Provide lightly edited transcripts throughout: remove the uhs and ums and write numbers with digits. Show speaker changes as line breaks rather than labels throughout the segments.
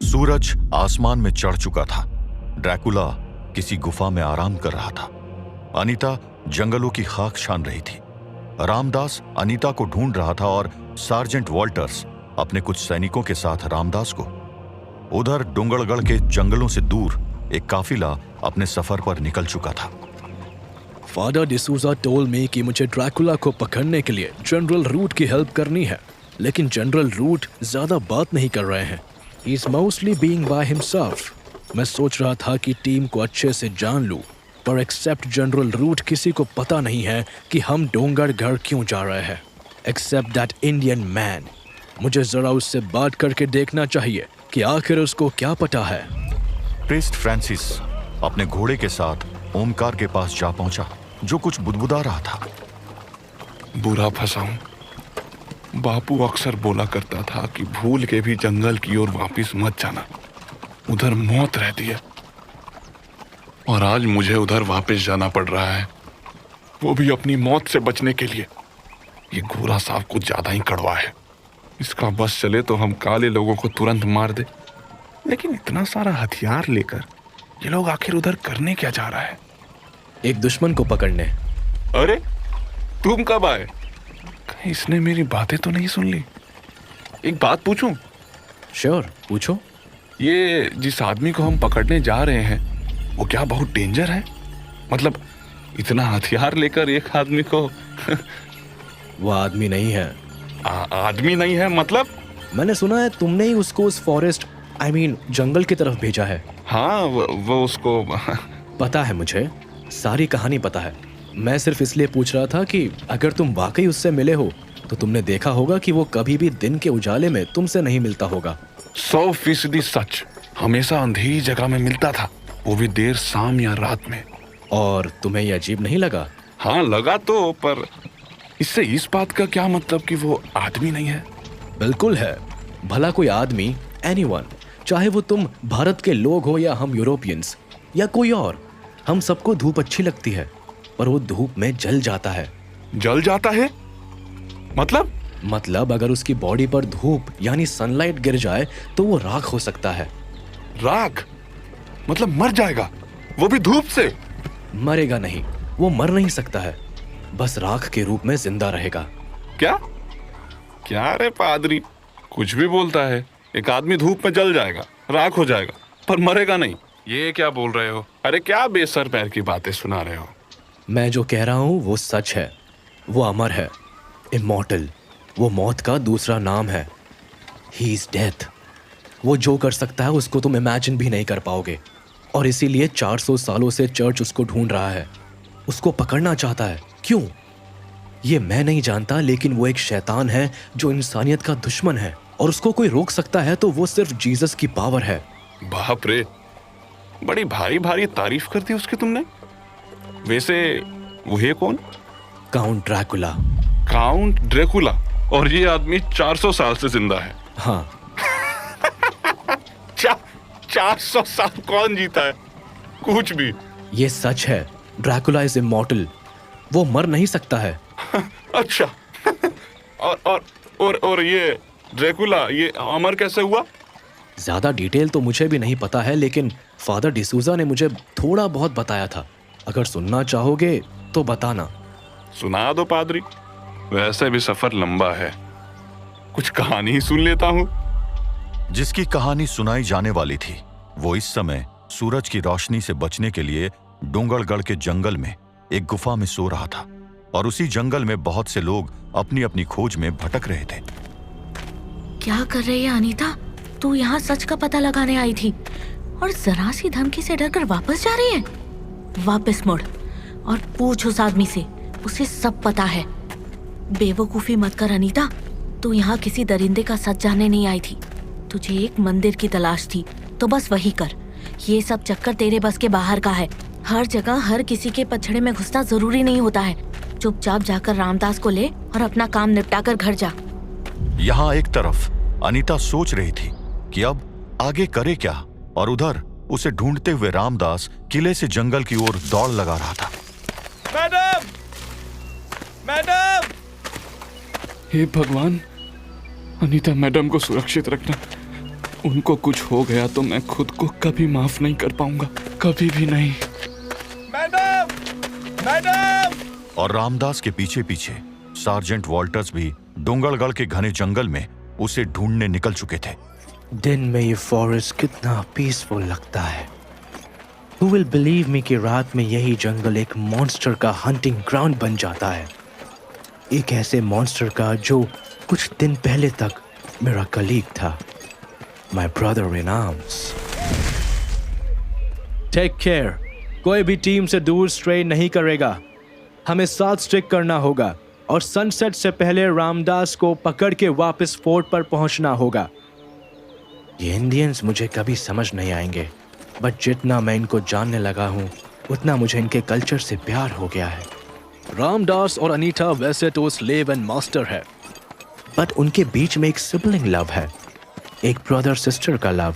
सूरज आसमान में चढ़ चुका था। ड्रैकुला किसी गुफा में आराम कर रहा था। अनीता जंगलों की खाक छान रही थी। रामदास अनीता को ढूंढ रहा था और सार्जेंट वॉल्टर्स अपने कुछ सैनिकों के साथ रामदास को। उधर डोंगरगढ़ के जंगलों से दूर एक काफिला अपने सफर पर निकल चुका था।
फादर डिसूजा टोल्ड मी कि मुझे ड्रैकुला को पकड़ने के लिए जनरल रूट की हेल्प करनी है, लेकिन जनरल रूट ज्यादा बात नहीं कर रहे हैं। He is mostly being by himself. मैं सोच रहा था कि टीम को अच्छे से जान लूं, पर एक्सेप्ट जनरल रूट किसी को पता नहीं है कि हम डोंगरगढ़ क्यों जा रहे हैं, एक्सेप्ट दैट इंडियन मैन। मुझे जरा उससे बात करके देखना चाहिए कि आखिर उसको क्या पता है।
प्रीस्ट फ्रांसिस अपने घोड़े के साथ ओमकार के पास जा पहुंचा, जो कुछ बुदबुदा रहा था।
बुरा फंसा हूं। बापू अक्सर बोला करता था कि भूल के भी जंगल की ओर वापस मत जाना, उधर मौत रहती है। और आज मुझे उधर वापस जाना पड़ रहा है, वो भी अपनी मौत से बचने के लिए। ये घोड़ा साहब कुछ ज्यादा ही कड़वा है। इसका बस चले तो हम काले लोगों को तुरंत मार दे, लेकिन इतना सारा हथियार लेकर ये लोग आखिर उधर करने क्या जा रहा है?
एक दुश्मन को पकड़ने।
अरे तुम कब आए? कहीं इसने मेरी बातें तो नहीं सुन ली? एक बात पूछूं?
श्योर, पूछो।
ये जिस आदमी को हम पकड़ने जा रहे हैं, वो क्या बहुत डेंजर है? मतलब इतना हथियार लेकर एक आदमी को
वो आदमी नहीं है।
आदमी नहीं है मतलब?
मैंने सुना है तुमने ही उसको उस फॉरेस्ट जंगल की तरफ भेजा है।
हाँ, वो उसको
पता है, मुझे सारी कहानी पता है। मैं सिर्फ इसलिए पूछ रहा था कि अगर तुम वाकई उससे मिले हो तो तुमने देखा होगा कि वो कभी भी दिन के उजाले में तुमसे नहीं मिलता होगा।
100% सच। हमेशा अंधेरी जगह में मिलता था, वो भी देर शाम या रात में।
और तुम्हें ये अजीब नहीं लगा?
हाँ लगा तो, पर इससे इस बात का क्या मतलब कि वो आदमी नहीं है?
बिल्कुल है। भला कोई आदमी, एनीवन, चाहे वो तुम भारत के लोग हो या हम यूरोपियंस या कोई और, हम सबको धूप अच्छी लगती है, पर वो धूप में जल जाता है।
जल जाता है?
मतलब अगर उसकी बॉडी पर धूप यानी सनलाइट गिर जाए तो वो राख हो सकता है।
राख? मतलब मर जाएगा, वो भी धूप से?
मरेगा नहीं, वो मर नहीं सकता है, बस राख के रूप में जिंदा रहेगा।
क्या रे पादरी, कुछ भी बोलता है। एक आदमी धूप में जल जाएगा, राख हो जाएगा, पर मरेगा नहीं। ये क्या बोल रहे हो? अरे क्या बेसर पैर की बातें सुना रहे हो?
मैं जो कह रहा हूँ वो सच है। वो अमर है, इमॉर्टल। वो मौत का दूसरा नाम है। He is death. वो जो कर सकता है उसको तुम इमेजिन भी नहीं कर पाओगे, और इसीलिए 400 सालों से चर्च उसको ढूंढ रहा है, उसको पकड़ना चाहता है। क्यों, ये मैं नहीं जानता, लेकिन वो एक शैतान है जो इंसानियत का दुश्मन है, और उसको कोई रोक सकता है तो वो सिर्फ जीसस की पावर है।
बाप रे, बड़ी भारी भारी तारीफ कर दी उसकी तुमने। वैसे वो है कौन?
Count Dracula.
Count Dracula? और ये आदमी 400 साल से जिंदा है?
हाँ।
400 साल कौन जीता है? कुछ भी।
ये सच है। Dracula is immortal. वो मर नहीं सकता है।
अच्छा। और ये ड्रैकुला ये अमर कैसे हुआ?
ज्यादा डिटेल तो मुझे भी नहीं पता है, लेकिन फादर डिसूजा ने मुझे थोड़ा बहुत बताया था। अगर सुनना चाहोगे तो बताना।
सुना दो पादरी, वैसे भी सफर लंबा है, कुछ कहानी ही सुन लेता हूँ।
जिसकी कहानी सुनाई जाने वाली थी वो इस समय सूरज की रोशनी से बचने के लिए डोंगरगढ़ के जंगल में एक गुफा में सो रहा था, और उसी जंगल में बहुत से लोग अपनी अपनी खोज में भटक रहे थे।
क्या कर रही है अनीता? तू यहाँ सच का पता लगाने आई थी और जरा सी धमकी से डरकर वापस जा रही है? वापस मुड़ और पूछ उस आदमी से, उसे सब पता है। बेवकूफी मत कर अनीता, तू यहाँ किसी दरिंदे का सच जानने नहीं आई थी। तुझे एक मंदिर की तलाश थी तो बस वही कर। ये सब चक्कर तेरे बस के बाहर का है। हर जगह हर किसी के पछड़े में घुसना जरूरी नहीं होता है। चुपचाप जाकर रामदास को ले और अपना काम निपटा कर घर जा।
यहाँ एक तरफ अनीता सोच रही थी कि अब आगे करे क्या, और उधर उसे ढूंढते हुए रामदास किले से जंगल की ओर दौड़ लगा रहा था।
मैडम! मैडम!
हे भगवान, अनीता मैडम को सुरक्षित रखना। उनको कुछ हो गया तो मैं खुद को कभी माफ नहीं कर पाऊंगा, कभी भी नहीं।
Madam, madam!
और रामदास के पीछे पीछे सार्जेंट वॉल्टर्स भी डोंगरगढ़ के घने जंगल में उसे ढूंढने निकल चुके थे।
दिन में ये फॉरेस्ट कितना पीसफुल लगता है। Who will believe me कि रात में यही जंगल एक मॉन्स्टर का हंटिंग ग्राउंड बन जाता है। एक ऐसे मॉन्स्टर का जो कुछ दिन पहले तक मेरा कलीग था, my brother in arms. Take care, कोई भी टीम से दूर स्ट्रे नहीं करेगा। हमें साथ स्टिक करना होगा और सनसेट से पहले रामदास को पकड़ के वापस फोर्ट पर पहुंचना होगा। ये इंडियंस मुझे कभी समझ नहीं आएंगे, बट जितना मैं इनको जानने लगा हूँ उतना मुझे इनके कल्चर से प्यार हो गया है। रामदास और अनीता वैसे तो स्लेव एंड मास्टर है, बट उनके बीच में एक सिबलिंग लव है, एक ब्रदर सिस्टर का लव।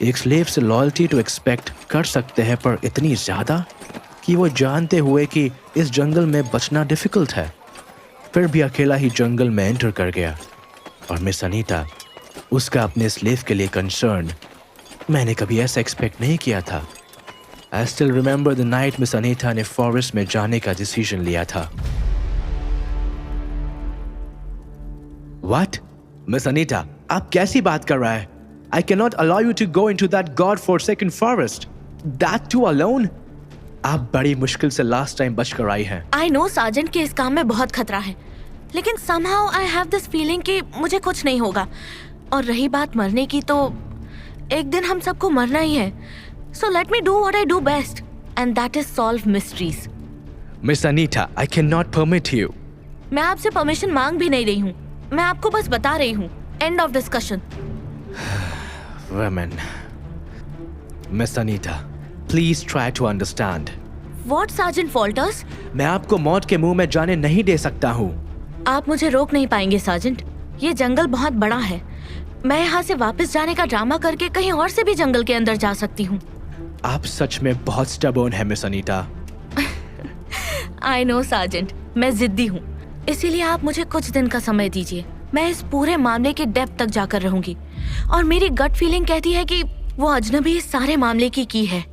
एक स्लेव से लॉयल्टी तो एक्सपेक्ट कर सकते हैं, पर इतनी ज़्यादा कि वो जानते हुए कि इस जंगल में बचना डिफिकल्ट है, फिर भी अकेला ही जंगल में एंटर कर गया। और मिस अनीता, उसका अपने स्लेव के लिए कंसर्न, मैंने कभी ऐसा एक्सपेक्ट नहीं किया था। I still remember the night miss Anita ने फॉरेस्ट में जाने का डिसीजन लिया था। What? मिस अनीता, आप कैसी बात कर रहा है? I cannot allow you to go into that God-forsaken forest. That too alone? आप बड़ी मुश्किल से लास्ट टाइम बच कर आई हैं।
आई नो सार्जेंट कि इस काम में बहुत खतरा है, लेकिन somehow I have this feeling कि मुझे कुछ नहीं होगा। और रही बात मरने की, तो एक दिन हम सबको मरना ही है। So let me do what I do best, and that is solve mysteries.
Miss Anita, I cannot permit you.
मैं आपसे परमिशन मांग भी नहीं रही हूँ, मैं आपको बस बता रही हूँ। End of discussion.
Women. Miss Anita, please try to understand.
What, Sergeant Walters?
मैं आपको मौत के मुंह में जाने नहीं दे सकता हूँ।
आप मुझे रोक नहीं पाएंगे सार्जेंट। ये जंगल बहुत बड़ा है। मैं यहाँ से वापस जाने का ड्रामा करके कहीं और से भी जंगल के अंदर जा सकती हूँ।
आप सच में बहुत स्टबर्न है miss Anita.
I know sergeant, मैं जिद्दी हूँ, इसीलिए आप मुझे कुछ दिन का समय दीजिए। मैं इस पूरे मामले के डेप्थ तक जाकर रहूंगी, और मेरी गट फीलिंग कहती है कि वो अजनबी इस सारे मामले की है।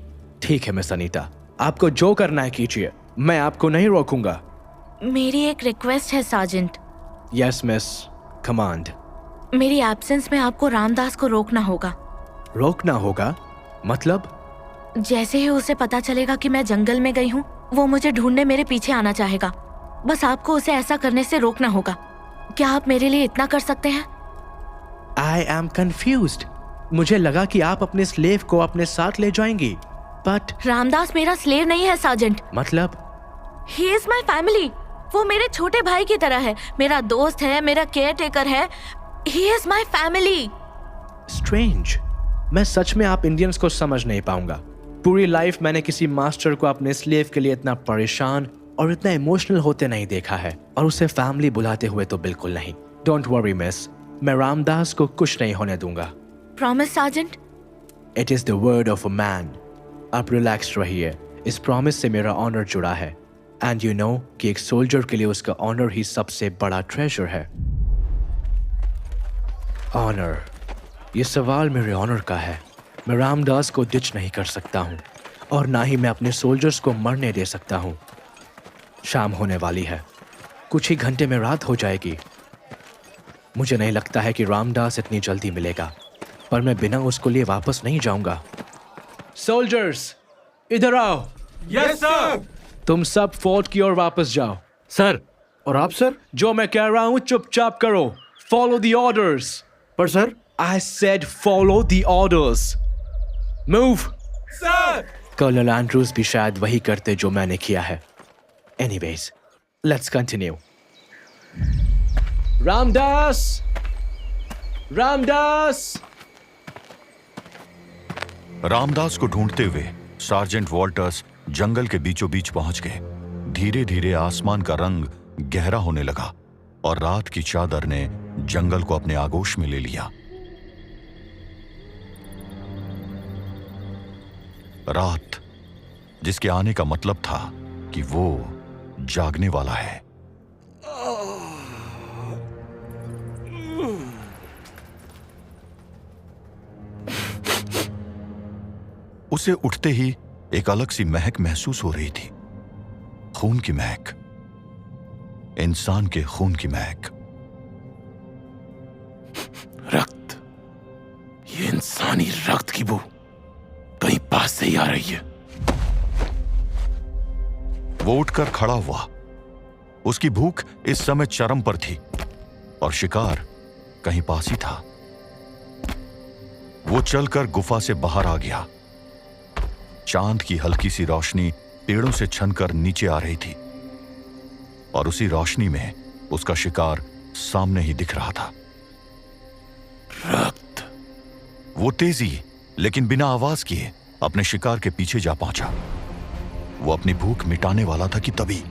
ठीक है मिस अनीता, आपको जो करना है कीजिए, मैं आपको नहीं रोकूंगा।
मेरी एक रिक्वेस्ट है सार्जेंट।
Yes miss, command.
मेरी एब्सेंस में आपको रामदास को रोकना होगा।
रोकना होगा? मतलब?
जैसे ही उसे पता चलेगा कि मैं जंगल में गई हूँ, वो मुझे ढूंढने मेरे पीछे आना चाहेगा। बस आपको उसे ऐसा करने से रोकना होगा। क्या आप मेरे लिए इतना कर सकते हैं?
I am confused. मुझे लगा कि आप अपने स्लेव को अपने साथ ले जाएंगी, बट
रामदास मेरा स्लेव नहीं है सार्जेंट।
मतलब?
He is my family. वो मेरे छोटे भाई की तरह है, मेरा दोस्त है, मेरा केयर टेकर है। He is my family.
Strange. मैं सच में आप इंडियंस को समझ नहीं पाऊंगा। पूरी लाइफ मैंने किसी मास्टर को अपने स्लेव के लिए इतना परेशान और इतना इमोशनल होते नहीं देखा है, और उसे फैमिली बुलाते हुए तो बिल्कुल नहीं। डोंट वरी मिस, मैं रामदास को कुछ नहीं होने दूंगा।
Promise sergeant?
It is the word of a man. आप रिलैक्स रहिए, इस प्रॉमिस से मेरा ऑनर जुड़ा है, एंड यू नो कि एक सोल्जर के लिए उसका ऑनर ही सबसे बड़ा ट्रेजर है। ऑनर, ये सवाल मेरे ऑनर का है। मैं रामदास को डिच नहीं कर सकता हूँ, और ना ही मैं अपने सोल्जर्स को मरने दे सकता हूँ। शाम होने वाली है, कुछ ही घंटे में रात हो जाएगी। मुझे नहीं लगता है कि रामदास इतनी जल्दी मिलेगा, पर मैं बिना उसको लिए वापस नहीं जाऊंगा। सोल्जर्स, इधर आओ।
Yes sir.
तुम सब फोर्ट की ओर वापस जाओ।
सर। और आप सर?
जो मैं कह रहा हूँ चुपचाप करो। Follow the orders.
पर sir?
I said follow the orders. Move.
Sir.
Colonel Andrews भी शायद वही करते जो मैंने किया है। Anyways, let's continue. Ramdas! Ramdas!
Ramdas को ढूंढते हुए सार्जेंट वॉल्टर्स जंगल के बीचों बीच पहुंच गए। धीरे धीरे आसमान का रंग गहरा होने लगा और रात की चादर ने जंगल को अपने आगोश में ले लिया। रात, जिसके आने का मतलब था कि वो जागने वाला है। उसे उठते ही एक अलग सी महक महसूस हो रही थी। खून की महक, इंसान के खून की महक।
रक्त, ये इंसानी रक्त की बू कहीं पास से ही आ रही है।
वो उठकर खड़ा हुआ। उसकी भूख इस समय चरम पर थी और शिकार कहीं पास ही था। वो चलकर गुफा से बाहर आ गया। चांद की हल्की सी रोशनी पेड़ों से छनकर नीचे आ रही थी और उसी रोशनी में उसका शिकार सामने ही दिख रहा था।
रक्त।
वो तेजी लेकिन बिना आवाज किए अपने शिकार के पीछे जा पहुंचा। वो अपनी भूख मिटाने वाला था कि तभी